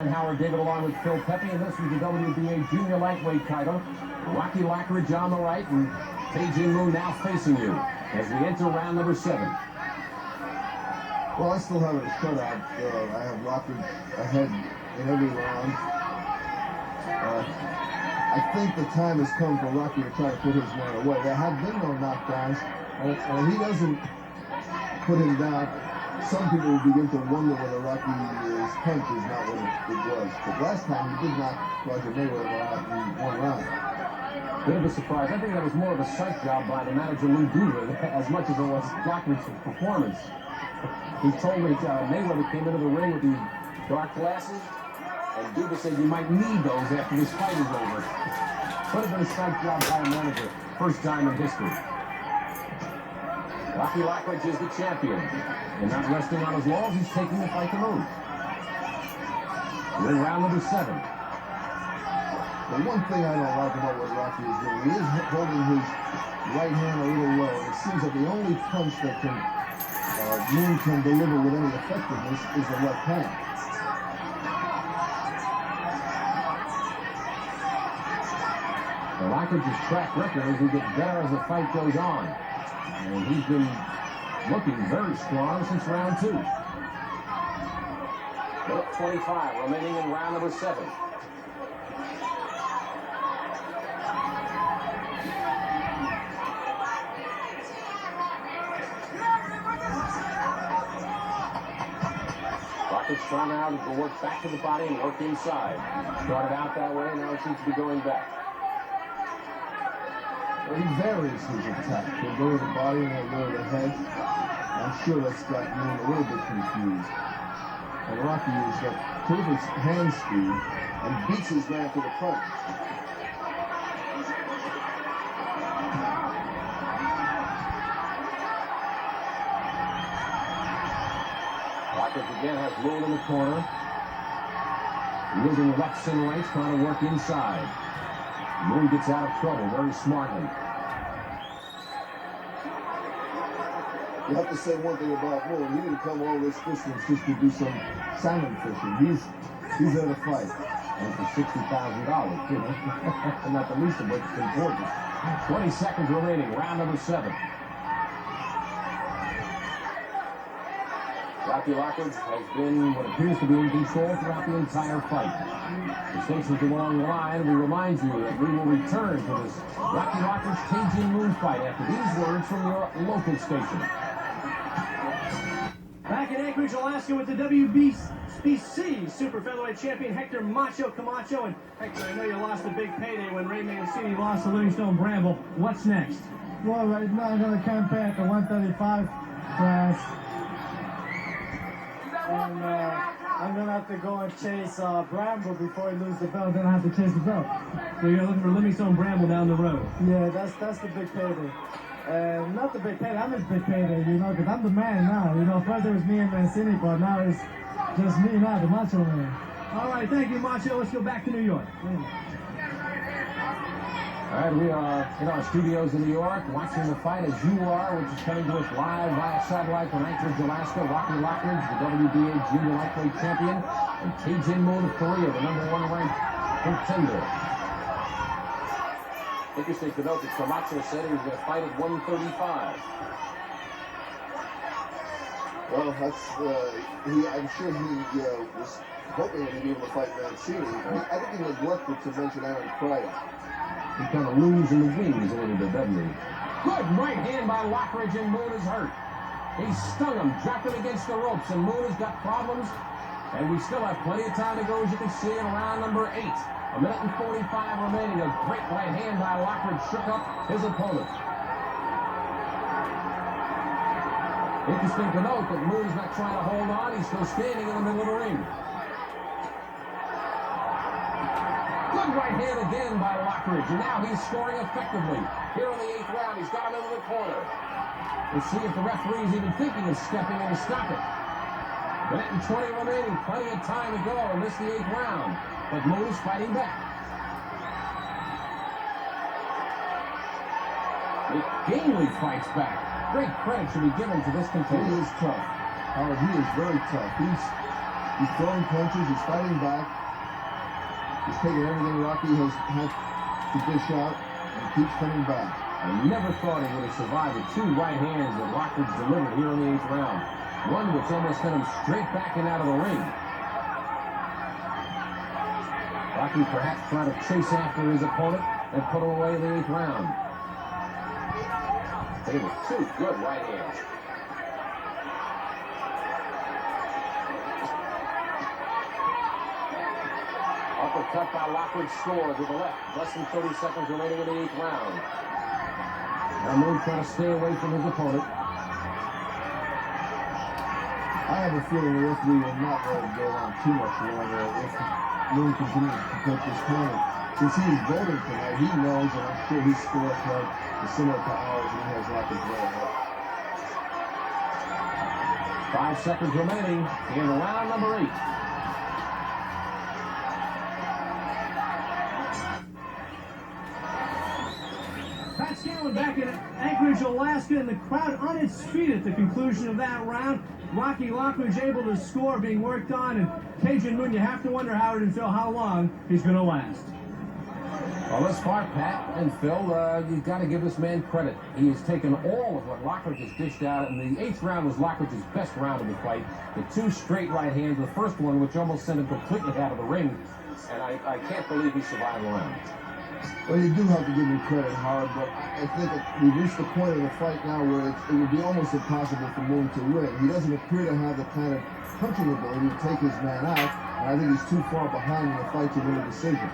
Howard David along with Phil Pepe, and this was the WBA Junior Lightweight title. Rocky Lockridge on the right, and Tae-Jin Moon now facing you as we enter round number 7. Well, I still have it a shutout. I have Lockridge ahead in every round. I think the time has come for Rocky to try to put his man away. There have been no knockdowns, and if he doesn't put him down, some people will begin to wonder whether Rocky's punch is not what it was. But last time he did knock Roger Mayweather out in one round. Bit of a surprise. I think that was more of a psych job by the manager Lou Duva as much as it was Lockridge's performance. He told me Mayweather came into the ring with these dark glasses, and Duva said you might need those after this fight is over. Could have been a psych job by a manager, first time in history. Rocky Lockridge is the champion, and not resting on his laurels, he's taking the fight to Moon. We're in round number 7. The one thing I don't like about what Rocky is doing, he is holding his right hand a little low, and it seems that the only punch that Moon can deliver with any effectiveness is the left hand. Lockridge's track record is he gets better as the fight goes on. And he's been looking very strong since round 2. 25 remaining in round number 7. Rockridge trying now to work back to the body and work inside. Started out that way, and now he seems to be going back. Well, he varies his attack. He'll go to the body and he'll go to the head. I'm sure that's got Moon a little bit confused. And Rocky has got terrific hand speed and beats his man to the punch. Lockridge again has Moon in the corner. Using lefts and rights, trying to work inside. Moon gets out of trouble very smartly. You have to say one thing about Moon. He didn't come all this distance just to do some salmon fishing. He's there to fight. And for $60,000, too. Not the least of which is important. 20 seconds remaining, round number 7. Rocky Lockridge has been what appears to be in control throughout the entire fight. Distinctions along the line, we remind you that we will return to this Rocky Lockridge Tae-Jin Moon fight after these words from your local station. Back in Anchorage, Alaska with the WBC Super Featherweight Champion Hector Macho Camacho. And Hector, I know you lost a big payday when Ray Mancini lost to Livingstone Bramble. What's next? Well, right now I'm going to campaign at the 135 class. And I'm going to have to go and chase Bramble before I lose the belt. Then I have to chase the belt. So you're looking for Livingstone Bramble down the road? Yeah, that's the big payday. Not the big payday, I'm his big payday, you know, because I'm the man now. You know, first it was me and Mancini, but now it's just me now, the Macho Man. All right, thank you, Macho. Let's go back to New York. All right, we are in our studios in New York watching the fight as you are, which is coming to us live via satellite from Anchorage, Alaska. Rocky Lockridge, the WBA Junior Lightweight Champion, and Tae-Jin Moon of Korea, the #1 ranked contender. Interesting to note that Camacho said he was going to fight at 135. Well, that's I'm sure he was hoping that he'd be able to fight Mancini. I think he neglected to mention Aaron Pryor. He kind of loses in the wings a little bit, doesn't he? Good right hand by Lockridge, and Moon is hurt. He stung him, dropped him against the ropes, and Moon has got problems. And we still have plenty of time to go, as you can see, in round number 8. 1 minute and 45 remaining. A great right hand by Lockridge shook up his opponent. Interesting to note that Moon's not trying to hold on. He's still standing in the middle of the ring. Good right hand again by Lockridge, and now he's scoring effectively. Here in the 8th round, he's got him into the corner. Let's see if the referee's even thinking of stepping in to stop it. 1 minute and 20 remaining, plenty of time to go in this the 8th round. But Moon is fighting back. McGinley fights back. Great credit should be given to this contender. He is tough. Howard, he is very tough. He's throwing punches, he's fighting back. He's taking everything Rocky has had to dish out and keeps coming back. I never thought he would have survived the two right hands that Lockridge delivered here in the 8th round. One which almost sent him straight back and out of the ring. Rocky perhaps trying to chase after his opponent and put him away in the 8th round. But it was two good right hands. Uppercut by Lockridge scores with the left. Less than 30 seconds remaining in the 8th round. Now Moon trying to stay away from his opponent. I have a feeling the referee will not let it go on too much longer if Moon continues to put this corner. Since he is voting tonight, he knows, and I'm sure his scorecard is similar to ours, and he has Lockridge way ahead. 5 seconds remaining in round number 8. Pat Scanlon back in Anchorage, Alaska, and the crowd on its feet at the conclusion of that round. Rocky Lockridge able to score, being worked on, and Cajun Moon, you have to wonder, Howard and Phil, how long he's going to last. Well, thus far, Pat and Phil, you've got to give this man credit. He has taken all of what Lockridge has dished out, and the 8th round was Lockridge's best round of the fight. The two straight right hands, the first one which almost sent him completely out of the ring, and I can't believe he survived the round. Well, you do have to give him credit, Howard, but I think we've reached the point of the fight now where it would be almost impossible for Moon to win. He doesn't appear to have the kind of punching ability to take his man out, and I think he's too far behind in the fight to win a decision.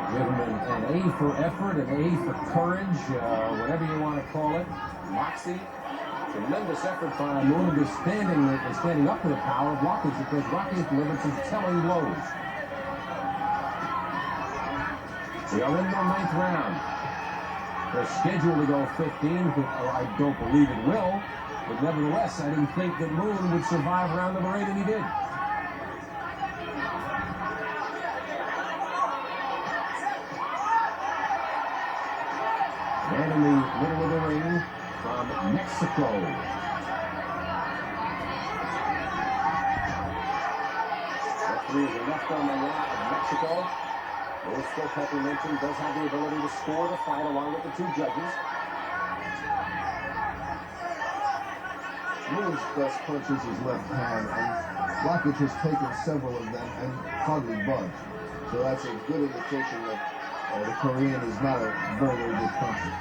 Give him an A for effort, an A for courage, whatever you want to call it. Moxie. Tremendous effort by Moon to standing up to the power of Lockridge, because Rocky has delivered some telling blows. We are in the 9th round. They're scheduled to go 15, but I don't believe it will. But nevertheless, I didn't think that Moon would survive round number 8, and he did. Man in the middle of the ring from Mexico. Referee is left on the line of Mexico. Louis Phil mentioned does have the ability to score the fight along with the two judges. Moon's best punch is his left hand, and Lockridge has taken several of them and hardly budged. So that's a good indication that the Korean is not a very, very good puncher.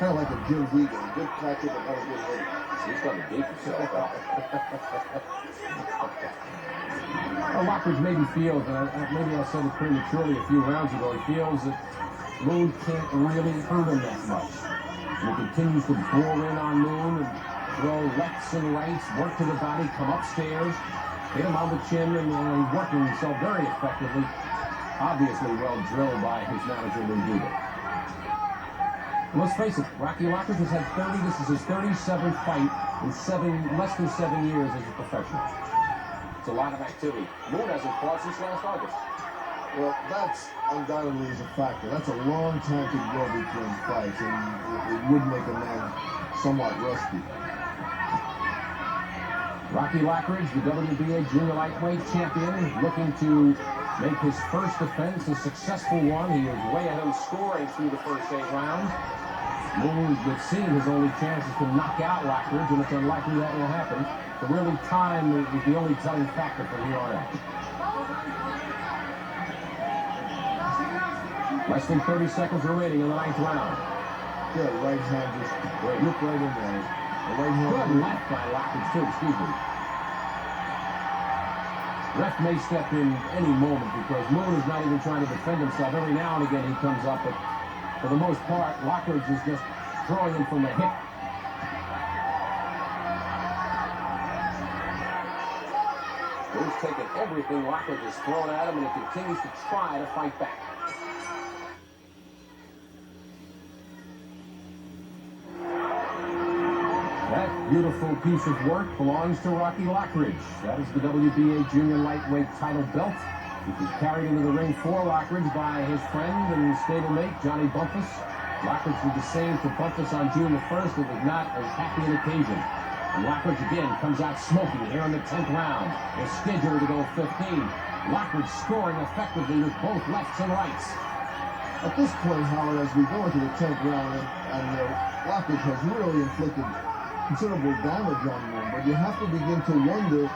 Kind of like a Jim Deegan, a good catcher but not a good hitter. He's going to date himself out. Well, Lockridge maybe feels, and maybe I said it prematurely a few rounds ago, he feels that Moon can't really hurt him that much. And he continues to bore in on Moon and throw lefts and rights, work to the body, come upstairs, hit him on the chin, and working himself very effectively. Obviously well drilled by his manager, Lou Duda. Let's face it, Rocky Lockridge has had this is his 37th fight in less than 7 years as a professional. It's a lot of activity. Moon hasn't fought since last August. Well, that's undoubtedly is a factor. That's a long time to go between fights, and it would make a man somewhat rusty. Rocky Lockridge, the WBA junior lightweight champion, looking to make his first defense a successful one. He is way ahead of scoring through the first 8 rounds. Moon would seem his only chance is to knock out Lockridge, and it's unlikely that will happen. So really, time is the only telling factor from here on out. Less than 30 seconds remaining in the 9th round. Yeah, the right hand just look right in there. The right hand. Good left by Lockridge, too, excuse me. Ref may step in any moment because Moon is not even trying to defend himself. Every now and again he comes up, but for the most part, Lockridge is just throwing him from the hip. Moon's taken everything Lockridge has thrown at him, and he continues to try to fight back. That beautiful piece of work belongs to Rocky Lockridge. That is the WBA junior lightweight title belt, which was carried into the ring for Lockridge by his friend and stablemate, Johnny Bumpus. Lockridge did the same for Bumpus on June the 1st. It was not as happy an occasion. And Lockridge again comes out smoking here in the 10th round. They're scheduled to go 15. Lockridge scoring effectively with both lefts and rights. At this point, Howard, as we go into the 10th round, and Lockridge has really inflicted considerable damage on him, but you have to begin to wonder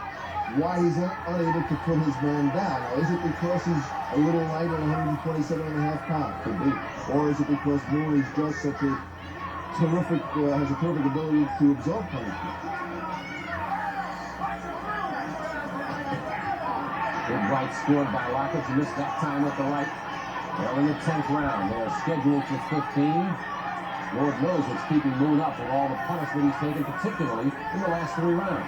why he's unable to put his man down. Now, is it because he's a little light at 127.5 pounds? Could be. Or is it because Moon is just such a terrific, has a terrific ability to absorb punishment? Good right scored by Lockridge. He missed that time with the right. They're in the 10th round. They're scheduled for 15. Lord knows what's keeping Moon up with all the punishment he's taken, particularly in the last 3 rounds.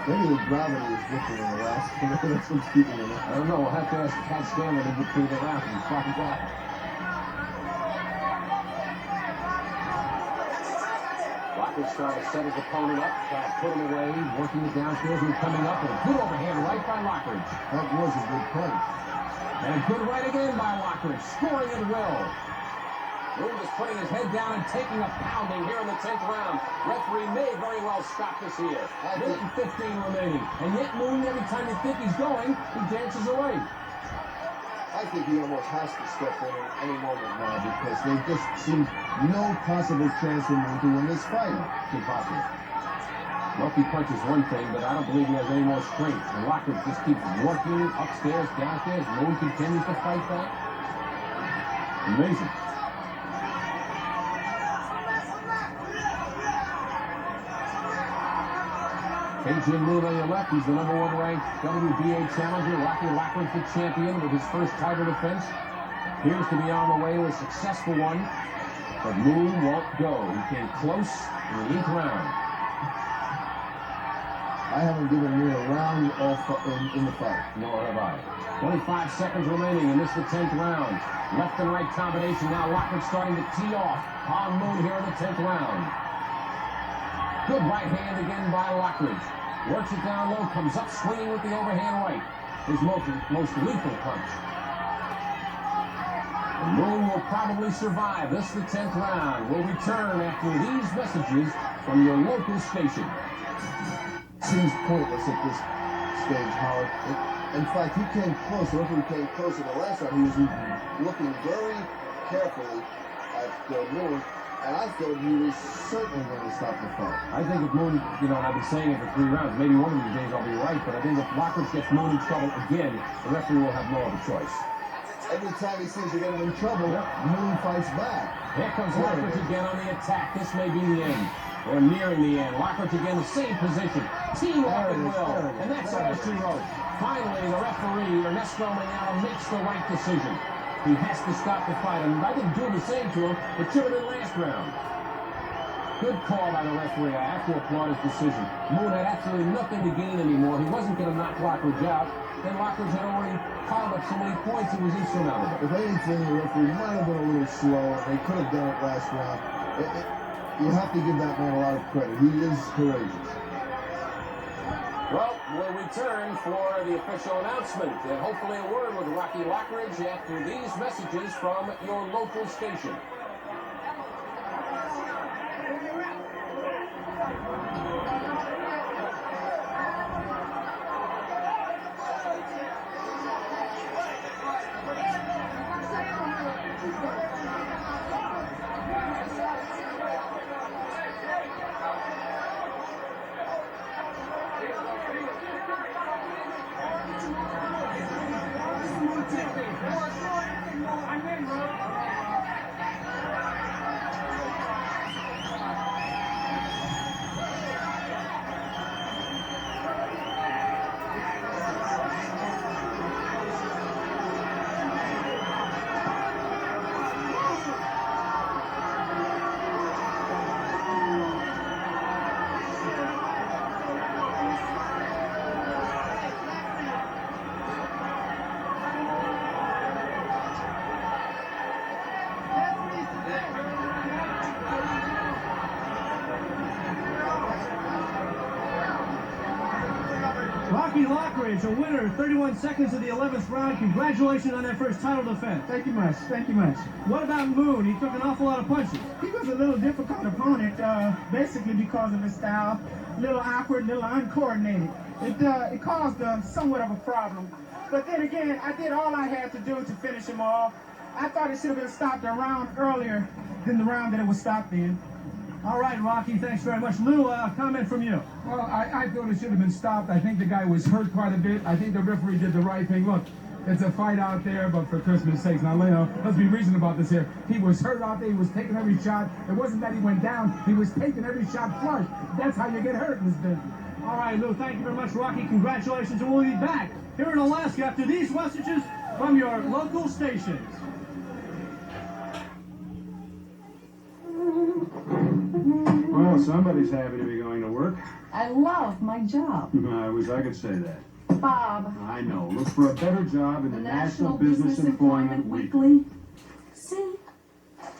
Maybe the gravity is different in the last. That's what's keeping him up. I don't know. We'll have to ask Pat Scanlon to get through the round and find out. Lockridge trying to set his opponent up, trying to put him away, working it downstairs and coming up with a good overhand right by Lockridge. That was a good punch. And a good right again by Lockridge, scoring at will. Moon is putting his head down and taking a pounding here in the 10th round. Referee may very well stop this here. 1:15 remaining. And yet Moon, every time you think he's going, he dances away. I think he almost has to step in at any moment now because there just seems no possible chance for Moon to win this fight. It's impossible. Lucky punch is one thing, but I don't believe he has any more strength. And Lockridge just keeps working upstairs, downstairs. Moon continues to fight back. Amazing. Adrian Moon on your left, he's the #1 ranked WBA challenger. Rocky Lockridge, the champion, with his first title defense. Appears to be on the way to a successful one, but Moon won't go. He came close in the 8th round. I haven't given Moon a round off in the fight. Nor have I. 25 seconds remaining, and this is the 10th round. Left and right combination. Now Lockridge starting to tee off on Moon here in the 10th round. Good right hand again by Lockridge. Works it down low, comes up swinging with the overhand right. His most lethal punch. And Moon will probably survive. This is the 10th round. We'll return after these messages from your local station. Seems pointless at this stage, Howard. In fact, he came close. The referee came close in the last round. He was looking very carefully at Moon. And I thought he was certainly going to stop the fight. I think if Moon, and I've been saying it for 3 rounds, maybe one of these days I'll be right, but I think if Lockridge gets Moon in trouble again, the referee will have no other choice. Every time he seems to get him in trouble, Moon fights back. Here comes Lockridge again on the attack. This may be the end, or nearing the end. Lockridge again, the same position. Team off at will, and that's all she wrote. Finally, the referee, Ernesto Manalo, makes the right decision. He has to stop the fight, and I didn't do the same to him. It should have been last round. Good call by the referee. I have to applaud his decision. Moon had absolutely nothing to gain anymore. He wasn't going to knock Lockridge out. Then Lockridge had already piled up so many points it was insurmountable. If anything, the referee might have been a little slow. They could have done it last round. You have to give that man a lot of credit. He is courageous. Well, we'll return for the official announcement and hopefully a word with Rocky Lockridge after these messages from your local station. Rocky Lockridge, a winner, 31 seconds of the 11th round. Congratulations on that first title defense. Thank you much. Thank you much. What about Moon? He took an awful lot of punches. He was a little difficult opponent, basically because of his style. A little awkward, a little uncoordinated. It caused somewhat of a problem. But then again, I did all I had to do to finish him off. I thought it should have been stopped a round earlier than the round that it was stopped in. All right, Rocky, thanks very much. Lou, a comment from you. Well, I thought it should have been stopped. I think the guy was hurt quite a bit. I think the referee did the right thing. Look, it's a fight out there, but for Christmas sakes, now, let's be reasonable about this here. He was hurt out there. He was taking every shot. It wasn't that he went down. He was taking every shot flush. That's how you get hurt in this business. All right, Lou, thank you very much, Rocky. Congratulations, and we'll be back here in Alaska after these messages from your local stations. Well, somebody's happy to be going to work. I love my job. I wish I could say that. Bob. I know. Look for a better job in The the National Business Employment Weekly. See?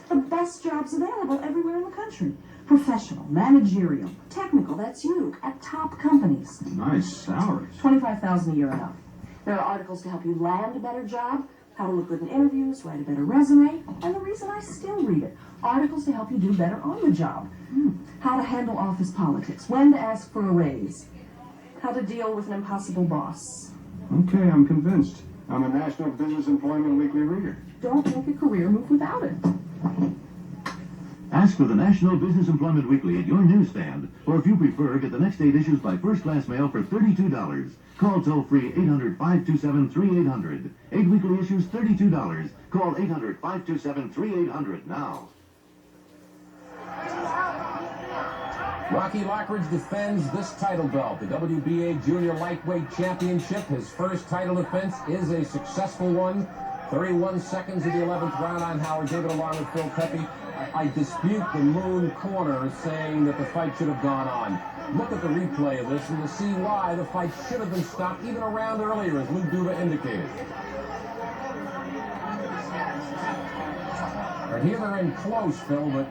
The best jobs available everywhere in the country. Professional, managerial, technical, that's you, at top companies. Nice salaries. $25,000 a year and up. There are articles to help you land a better job, how to look good in interviews, write a better resume, and the reason I still read it, articles to help you do better on the job. How to handle office politics, when to ask for a raise, how to deal with an impossible boss. Okay, I'm convinced. I'm a National Business Employment Weekly reader. Don't make a career move without it. Ask for the National Business Employment Weekly at your newsstand, or if you prefer, get the next 8 issues by first-class mail for $32. Call toll-free 800-527-3800. 8 weekly issues, $32. Call 800-527-3800 now. Rocky Lockridge defends this title belt, the WBA Junior Lightweight Championship. His first title defense is a successful one. 31 seconds of the 11th round on Howard David along with Phil Pepe. I dispute the Moon corner saying that the fight should have gone on. Look at the replay of this and to see why the fight should have been stopped even a round earlier, as Lou Duva indicated. And here they're in close, Phil, but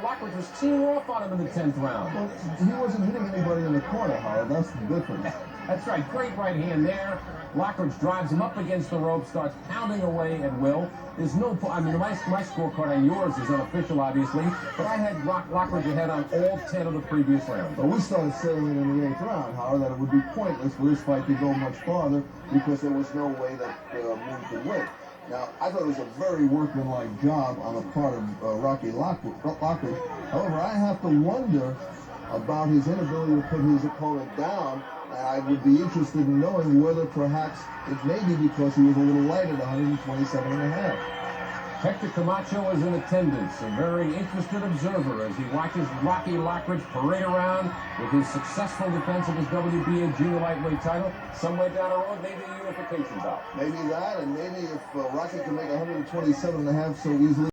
Lockridge was teeing off on him in the 10th round. Well, he wasn't hitting anybody in the corner, Howard. That's the difference. That's right. Great right hand there. Lockridge drives him up against the rope, starts pounding away at will. There's no, I mean, my scorecard on yours is unofficial, obviously, but I had Lockridge ahead on all 10 of the previous rounds. But we started saying in the 8th round, Howard, that it would be pointless for this fight to go much farther because there was no way that Moon could win. Now, I thought it was a very workmanlike job on the part of Rocky Lockridge. However, I have to wonder about his inability to put his opponent down. And I would be interested in knowing whether perhaps it may be because he was a little light at 127.5. Hector Camacho is in attendance, a very interested observer as he watches Rocky Lockridge parade around with his successful defense of his WBA junior lightweight title. Somewhere down the road, maybe a unification bout. Maybe that, and maybe if Rocky can make 127.5 so easily.